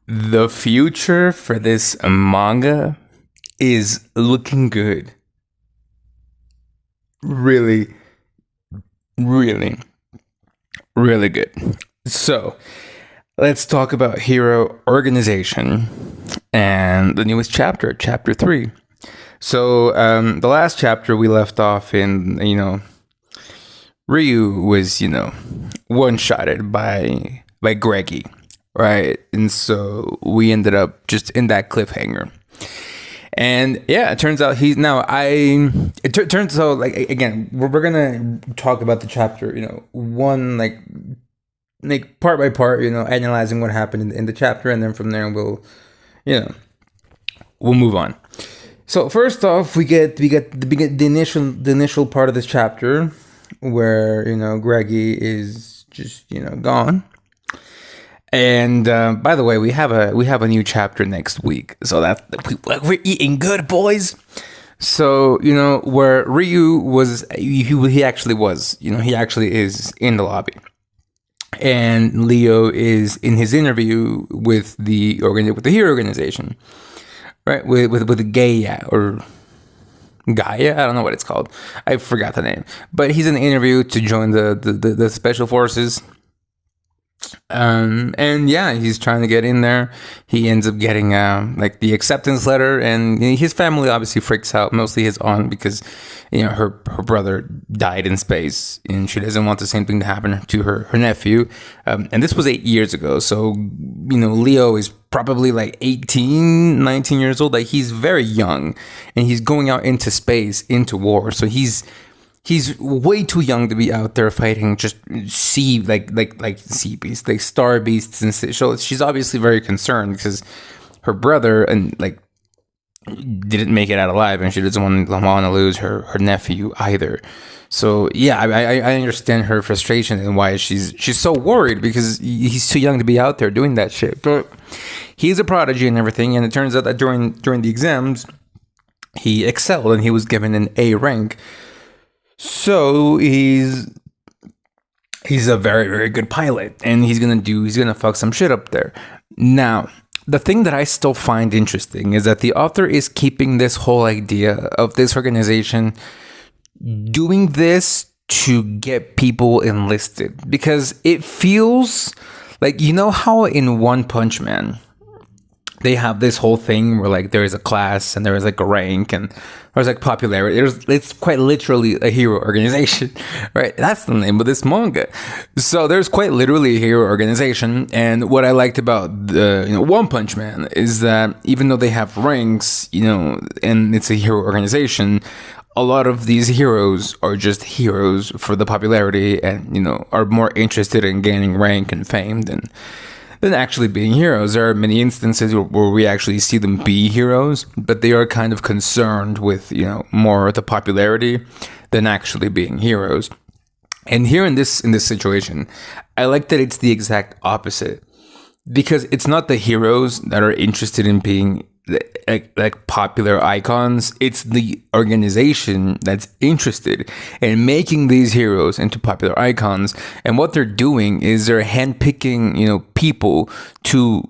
The future for this manga is looking good. Really, really, really good. So, let's talk about Hero Organization and the newest chapter, chapter 3. So, the last chapter we left off in, Ryu was, one-shotted by Greggy, right? And so we ended up just in that cliffhanger. And yeah, it turns out he's now turns out, like, again, we're gonna talk about the chapter, one, like part by part, analyzing what happened in the chapter, and then from there you know we'll move on. So first off, we get the initial part of this chapter where Greggy is just gone. And by the way, we have a new chapter next week, so that we're eating good, boys. So where Ryu was, he actually was, he actually is in the lobby, and Leo is in his interview with with the Hero Organization, right? With Gaia or Gaia, I don't know what it's called. I forgot the name, but he's in the interview to join the special forces. And yeah, he's trying to get in there. He ends up getting like the acceptance letter, and his family obviously freaks out, mostly his aunt, because her brother died in space, and she doesn't want the same thing to happen to her nephew. And this was 8 years ago, so Leo is probably like 18, 19 years old. Like, he's very young, and he's going out into space, into war. So he's way too young to be out there fighting just sea sea beasts, like star beasts, and so she's obviously very concerned because her brother and didn't make it out alive, and she doesn't want to lose her nephew either. So yeah, I understand her frustration and why she's so worried, because he's too young to be out there doing that shit. But he's a prodigy and everything, and it turns out that during the exams he excelled and he was given an A rank. So he's a very, very good pilot, and he's gonna fuck some shit up there. Now, the thing that I still find interesting is that the author is keeping this whole idea of this organization doing this to get people enlisted, because it feels like, how in One Punch Man they have this whole thing where, like, there is a class and there is like a rank and there's like popularity. It's quite literally a hero organization, right? That's the name of this manga. So there's quite literally a hero organization. And what I liked about the One Punch Man is that even though they have ranks, and it's a hero organization, a lot of these heroes are just heroes for the popularity, and are more interested in gaining rank and fame than actually being heroes. There are many instances where we actually see them be heroes, but they are kind of concerned with, more the popularity than actually being heroes. And here in this situation, I like that it's the exact opposite, because it's not the heroes that are interested in being like popular icons. It's the organization that's interested in making these heroes into popular icons. And what they're doing is they're handpicking people to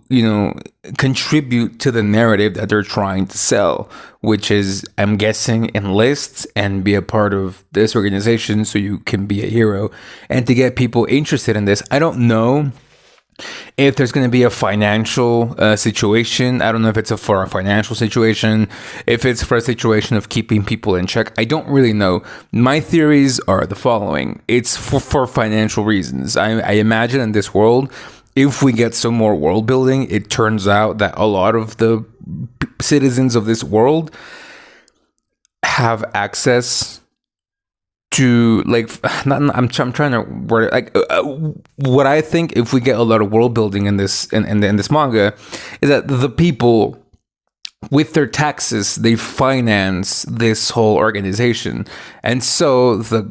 contribute to the narrative that they're trying to sell, which is, I'm guessing, enlist and be a part of this organization so you can be a hero, and to get people interested in this. I don't know if there's going to be a financial situation. I don't know if it's for a financial situation, if it's for a situation of keeping people in check. I don't really know. My theories are the following. It's for financial reasons. I imagine in this world, if we get some more world building, it turns out that a lot of the citizens of this world have access to, like, I'm trying to word it, like, what I think, if we get a lot of world building in this in this manga, is that the people, with their taxes, they finance this whole organization, and so the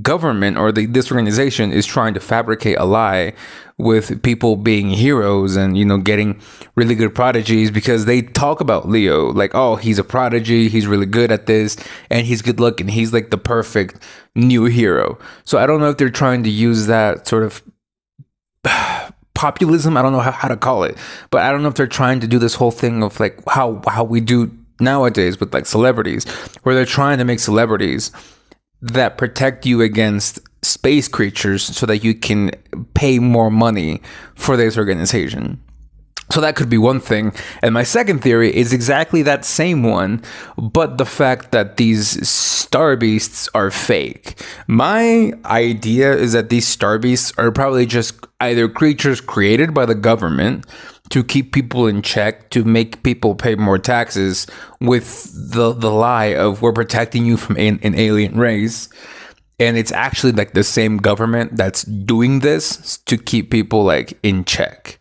government or this organization is trying to fabricate a lie with people being heroes and getting really good prodigies, because they talk about Leo like, oh, he's a prodigy, he's really good at this, and he's good looking, he's like the perfect new hero. So I don't know if they're trying to use that sort of populism. I don't know how to call it, but I don't know if they're trying to do this whole thing of like how we do nowadays with like celebrities, where they're trying to make celebrities that protect you against space creatures so that you can pay more money for this organization. So that could be one thing. And my second theory is exactly that same one, but the fact that these star beasts are fake. My idea is that these star beasts are probably just either creatures created by the government to keep people in check, to make people pay more taxes, with the lie of we're protecting you from an alien race. And it's actually like the same government that's doing this to keep people like in check.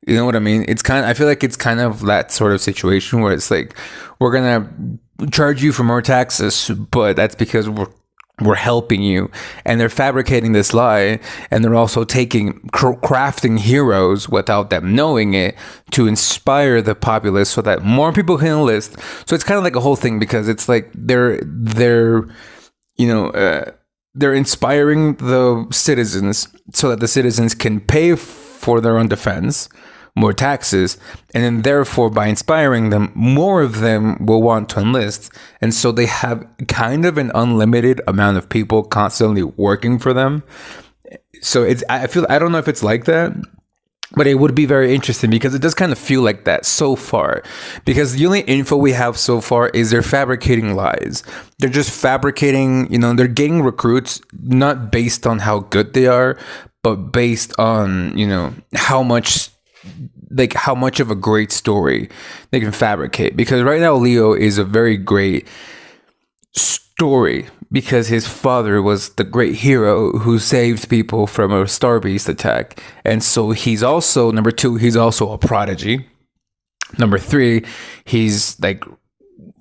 You know what I mean? I feel like it's kind of that sort of situation where it's like, we're going to charge you for more taxes, but that's because we're helping you. And they're fabricating this lie, and they're also crafting heroes without them knowing it to inspire the populace so that more people can enlist. So it's kind of like a whole thing, because it's like they're inspiring the citizens so that the citizens can pay for their own defense, more taxes, and then therefore by inspiring them, more of them will want to enlist. And so they have kind of an unlimited amount of people constantly working for them. So I don't know if it's like that, but it would be very interesting, because it does kind of feel like that so far. Because the only info we have so far is they're fabricating lies. They're just fabricating, they're getting recruits not based on how good they are, but based on, how much of a great story they can fabricate. Because right now Leo is a very great story, because his father was the great hero who saved people from a star beast attack. And so he's also, number 2, he's also a prodigy. Number 3, he's like,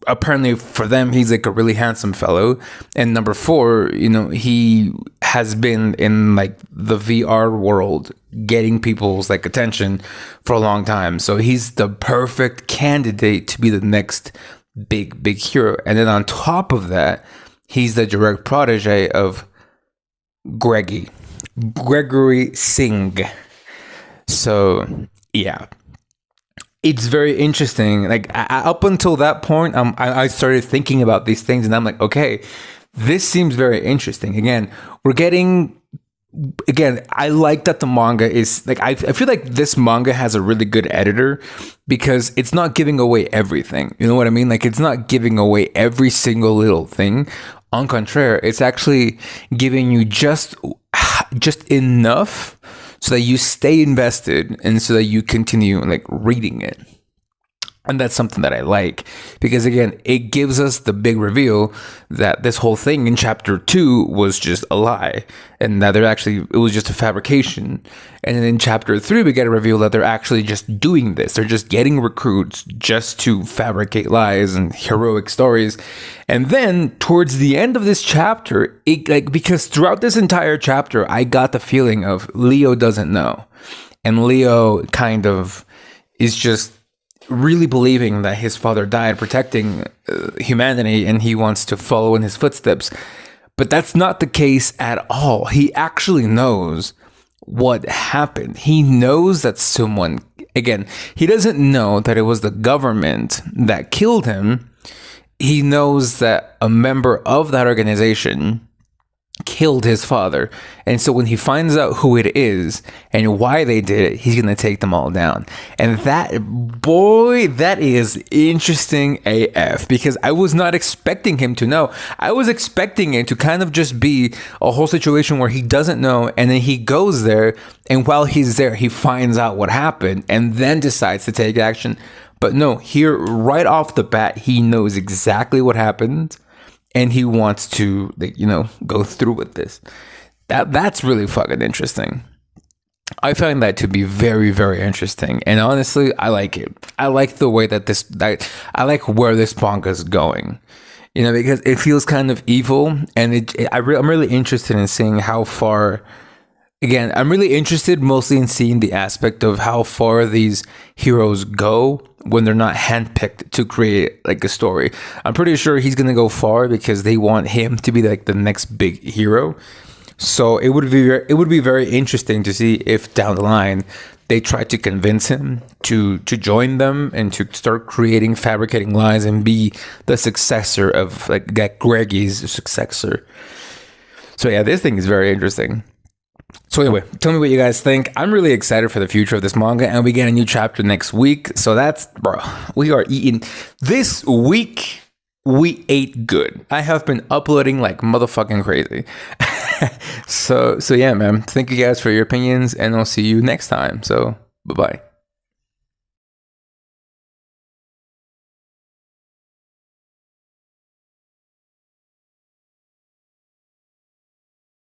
apparently for them, he's like a really handsome fellow. And number 4, he has been in like the VR world getting people's like attention for a long time. So he's the perfect candidate to be the next big hero. And then on top of that, he's the direct protege of Gregory Singh. So yeah, it's very interesting. Like up until that point, I started thinking about these things, and I'm like, okay, this seems very interesting. Again, I like that the manga is like, I feel like this manga has a really good editor, because it's not giving away everything. You know what I mean? Like, it's not giving away every single little thing. On contraire, it's actually giving you just enough so that you stay invested and so that you continue like reading it. And that's something that I like, because again, it gives us the big reveal that this whole thing in chapter 2 was just a lie, and that it was just a fabrication. And then in chapter 3, we get a reveal that they're actually just doing this. They're just getting recruits just to fabricate lies and heroic stories. And then towards the end of this chapter, because throughout this entire chapter, I got the feeling of Leo doesn't know. And Leo kind of is just really believing that his father died protecting humanity, and he wants to follow in his footsteps. But that's not the case at all. He actually knows what happened. He knows that someone, again, he doesn't know that it was the government that killed him. He knows that a member of that organization killed his father. And so when he finds out who it is and why they did it, he's going to take them all down. And that is interesting AF, because I was not expecting him to know. I was expecting it to kind of just be a whole situation where he doesn't know, and then he goes there, and while he's there, he finds out what happened and then decides to take action. But no, here right off the bat, he knows exactly what happened. And he wants to, go through with this. That's really fucking interesting. I find that to be very, very interesting. And honestly, I like it. I like the way that I like where this manga is going. Because it feels kind of evil. And I'm really interested in seeing how far. Again, I'm really interested mostly in seeing the aspect of how far these heroes go when they're not handpicked to create like a story. I'm pretty sure he's going to go far, because they want him to be like the next big hero. So it would be very interesting to see if down the line they tried to convince him to join them and to start creating, fabricating lies and be the successor of like Greggy's successor. So yeah, this thing is very interesting. So anyway, tell me what you guys think. I'm really excited for the future of this manga, and we get a new chapter next week. So that's, bro, we are eating. This week, we ate good. I have been uploading like motherfucking crazy. So yeah, man. Thank you guys for your opinions, and I'll see you next time. So bye-bye.